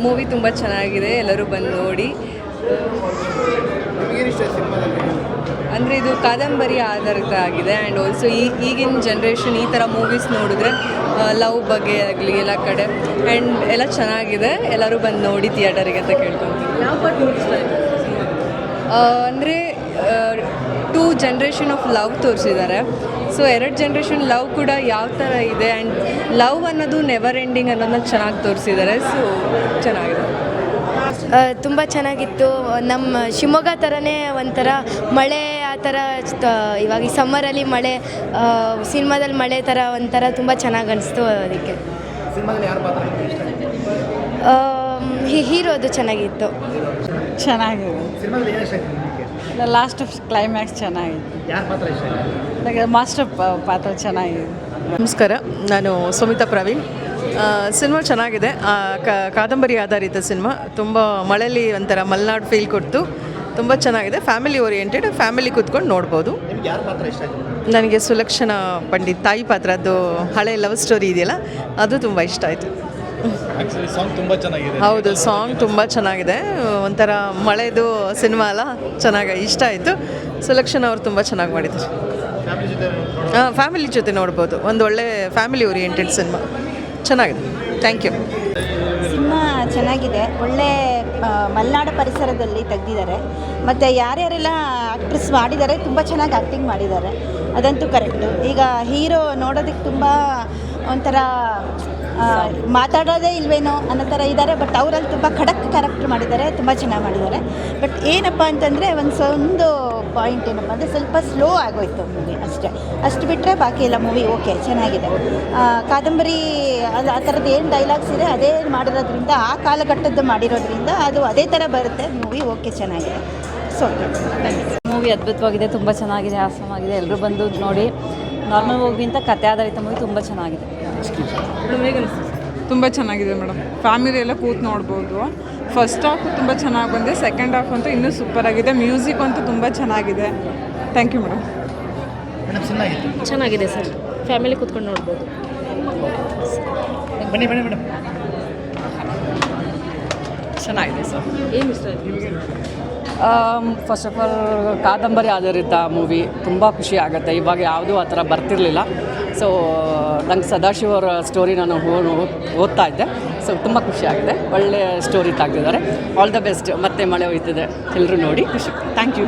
Movie ತುಂಬ ಚೆನ್ನಾಗಿದೆ, ಎಲ್ಲರೂ ಬಂದು ನೋಡಿ. ಅಂದರೆ ಇದು ಕಾದಂಬರಿ ಆಧಾರಿತ ಆಗಿದೆ. ಆ್ಯಂಡ್ ಆಲ್ಸೋ ಈಗಿನ ಜನ್ರೇಷನ್ ಈ ಥರ ಮೂವೀಸ್ ನೋಡಿದ್ರೆ ಲವ್ ಬಗ್ಗೆ ಆಗಲಿ ಎಲ್ಲ ಕಡೆ ಆ್ಯಂಡ್ ಎಲ್ಲ ಚೆನ್ನಾಗಿದೆ, ಎಲ್ಲರೂ ಬಂದು ನೋಡಿ ಥಿಯೇಟರಿಗೆ ಅಂತ ಕೇಳ್ಕೊತೀನಿ. ಯಾವ ಪಾರ್ಟ್ ನೋಡಿ ಅಂದರೆ 2 ಜನರೇಷನ್ ಆಫ್ ಲವ್ ತೋರಿಸಿದ್ದಾರೆ. ಸೊ 2 ಜನರೇಷನ್ ಲವ್ ಕೂಡ ಯಾವ ಥರ ಇದೆ ಆ್ಯಂಡ್ ಲವ್ ಅನ್ನೋದು ನೆವರ್ ಎಂಡಿಂಗ್ ಅನ್ನೋದನ್ನ ಚೆನ್ನಾಗಿ ತೋರಿಸಿದ್ದಾರೆ. ಸೊ ಚೆನ್ನಾಗಿದೆ, ತುಂಬ ಚೆನ್ನಾಗಿತ್ತು. ನಮ್ಮ ಶಿವಮೊಗ್ಗ ಥರನೇ ಒಂಥರ ಮಳೆ ಆ ಥರ ಇವಾಗ ಈ ಸಮ್ಮರಲ್ಲಿ ಮಳೆ, ಸಿನಿಮಾದಲ್ಲಿ ಮಳೆ ಥರ ಒಂಥರ ತುಂಬ ಚೆನ್ನಾಗಿ ಅನಿಸ್ತು. ಅದಕ್ಕೆ ಹೀರೋದು ಚೆನ್ನಾಗಿತ್ತು. ಚೆನ್ನಾಗಿದೆ, ಲಾಸ್ಟ್ ಕ್ಲೈಮ್ಯಾಕ್ಸ್ ಚೆನ್ನಾಗಿತ್ತು. ಮಾಸ್ಟರ್ ಪಾತ್ರ ಚೆನ್ನಾಗಿದೆ. ನಮಸ್ಕಾರ, ನಾನು ಸುಮಿತಾ ಪ್ರವೀಣ್. ಸಿನಿಮಾ ಚೆನ್ನಾಗಿದೆ. ಕಾದಂಬರಿ ಆಧಾರಿತ ಸಿನಿಮಾ. ತುಂಬ ಮಳೆಯಲ್ಲಿ ಒಂಥರ ಮಲೆನಾಡು ಫೀಲ್ ಕೊಡ್ತು. ತುಂಬ ಚೆನ್ನಾಗಿದೆ, ಫ್ಯಾಮಿಲಿ ಓರಿಯೆಂಟೆಡ್, ಫ್ಯಾಮಿಲಿ ಕೂತ್ಕೊಂಡು ನೋಡ್ಬೋದು. ನನಗೆ ಸುಲಕ್ಷಣಾ ಪಂಡಿತ್ ತಾಯಿ ಪಾತ್ರ, ಅದು ಹಳೆ ಲವ್ ಸ್ಟೋರಿ ಇದೆಯಲ್ಲ, ಅದು ತುಂಬ ಇಷ್ಟ ಆಯಿತು. ಹೌದು, ಸಾಂಗ್ ತುಂಬ ಚೆನ್ನಾಗಿದೆ. ಒಂಥರ ಮಳೆದು ಸಿನಿಮಾ ಅಲ್ಲ, ಚೆನ್ನಾಗಿ ಇಷ್ಟ ಆಯಿತು. ಸುಲಕ್ಷಣಾ ಅವರು ತುಂಬ ಚೆನ್ನಾಗಿ ಮಾಡಿದ್ದಾರೆ. ಫ್ಯಾಮಿಲಿ ಜೊತೆ ನೋಡ್ಬೋದು. ಒಂದು ಒಳ್ಳೆ ಫ್ಯಾಮಿಲಿ ಓರಿಯೆಂಟೆಡ್ ಸಿನಿಮಾ ಚೆನ್ನಾಗಿದೆ. Thank you. ಸಿನಿಮಾ ಚೆನ್ನಾಗಿದೆ, ಒಳ್ಳೆ ಮಲೆನಾಡು ಪರಿಸರದಲ್ಲಿ ತೆಗೆದಿದ್ದಾರೆ. ಮತ್ತು ಯಾರ್ಯಾರೆಲ್ಲ ಆ್ಯಕ್ಟ್ರೆಸ್ ಮಾಡಿದ್ದಾರೆ ತುಂಬ ಚೆನ್ನಾಗಿ ಆ್ಯಕ್ಟಿಂಗ್ ಮಾಡಿದ್ದಾರೆ, ಅದಂತೂ ಕರೆಕ್ಟು. ಈಗ ಹೀರೋ ನೋಡೋದಕ್ಕೆ ತುಂಬ ಒಂಥರ ಮಾತಾಡೋದೇ ಇಲ್ವೇನೋ ಅನ್ನೋ ಥರ ಇದ್ದಾರೆ. ಬಟ್ ಅವರಲ್ಲಿ ತುಂಬ ಖಡಕ್ ಕ್ಯಾರೆಕ್ಟರ್ ಮಾಡಿದ್ದಾರೆ, ತುಂಬ ಚೆನ್ನಾಗಿ ಮಾಡಿದ್ದಾರೆ. ಬಟ್ ಏನಪ್ಪ ಅಂತಂದರೆ ಒಂದು ಪಾಯಿಂಟ್ ಏನಪ್ಪ ಅಂದರೆ ಸ್ವಲ್ಪ ಸ್ಲೋ ಆಗೋಯ್ತು ಮೂವಿ ಅಷ್ಟೇ. ಅಷ್ಟು ಬಿಟ್ಟರೆ ಬಾಕಿ ಎಲ್ಲ ಮೂವಿ ಓಕೆ ಚೆನ್ನಾಗಿದೆ. ಕಾದಂಬರಿ ಅದು ಆ ಥರದ್ದು ಏನು ಡೈಲಾಗ್ಸ್ ಇದೆ ಅದೇ ಮಾಡಿರೋದ್ರಿಂದ, ಆ ಕಾಲಘಟ್ಟದ್ದು ಮಾಡಿರೋದ್ರಿಂದ ಅದು ಅದೇ ಥರ ಬರುತ್ತೆ. ಮೂವಿ ಓಕೆ ಚೆನ್ನಾಗಿದೆ. ಸೊ ಮೂವಿ ಅದ್ಭುತವಾಗಿದೆ, ತುಂಬ ಚೆನ್ನಾಗಿದೆ, ಆಸಮಾಗಿದೆ. ಎಲ್ಲರೂ ಬಂದು ನೋಡಿ. ನಾರ್ಮಲ್ ಮೂವಿಗಿಂತ ಕಥೆ ಆಧಾರಿತ ಮೂವಿ ತುಂಬ ಚೆನ್ನಾಗಿದೆ. ತುಂಬ ಚೆನ್ನಾಗಿದೆ ಮೇಡಮ್, ಫ್ಯಾಮಿಲಿ ಎಲ್ಲ ಕೂತು ನೋಡ್ಬೋದು. ಫಸ್ಟ್ ಹಾಫ್ ತುಂಬ ಚೆನ್ನಾಗಿ ಬಂದಿದೆ, ಸೆಕೆಂಡ್ ಹಾಫ್ ಅಂತೂ ಇನ್ನೂ ಸೂಪರ್ ಆಗಿದೆ. ಮ್ಯೂಸಿಕ್ ಅಂತೂ ತುಂಬ ಚೆನ್ನಾಗಿದೆ. Thank you madam. ಚೆನ್ನಾಗಿದೆ ಸರ್, ಫ್ಯಾಮಿಲಿ ಕೂತ್ಕೊಂಡು ನೋಡ್ಬೋದು. ಬನ್ನಿ ಮೇಡಮ್. ಚೆನ್ನಾಗಿದೆ ಸರ್. ಏನು ಇಷ್ಟ ಆಯಿತು? ಫಸ್ಟ್ ಆಫ್ ಆಲ್ ಕಾದಂಬರಿ ಆಧಾರಿತ ಮೂವಿ, ತುಂಬ ಖುಷಿ ಆಗುತ್ತೆ. ಇವಾಗ ಯಾವುದೂ ಆ ಥರ ಬರ್ತಿರಲಿಲ್ಲ. ಸೊ ನಂಗೆ ಸದಾಶಿವ ಅವರ ಸ್ಟೋರಿ ನಾನು ಓದ್ತಾ ಇದ್ದೆ. ಸೊ ತುಂಬ ಖುಷಿಯಾಗಿದೆ, ಒಳ್ಳೆಯ ಸ್ಟೋರಿ ತೆಗೆದಿದ್ದಾರೆ. All the best. ಮತ್ತೆ ಮಳೆ ಹೋಯ್ತಿದೆ, ಎಲ್ಲರೂ ನೋಡಿ ಖುಷಿ. ಥ್ಯಾಂಕ್ ಯು.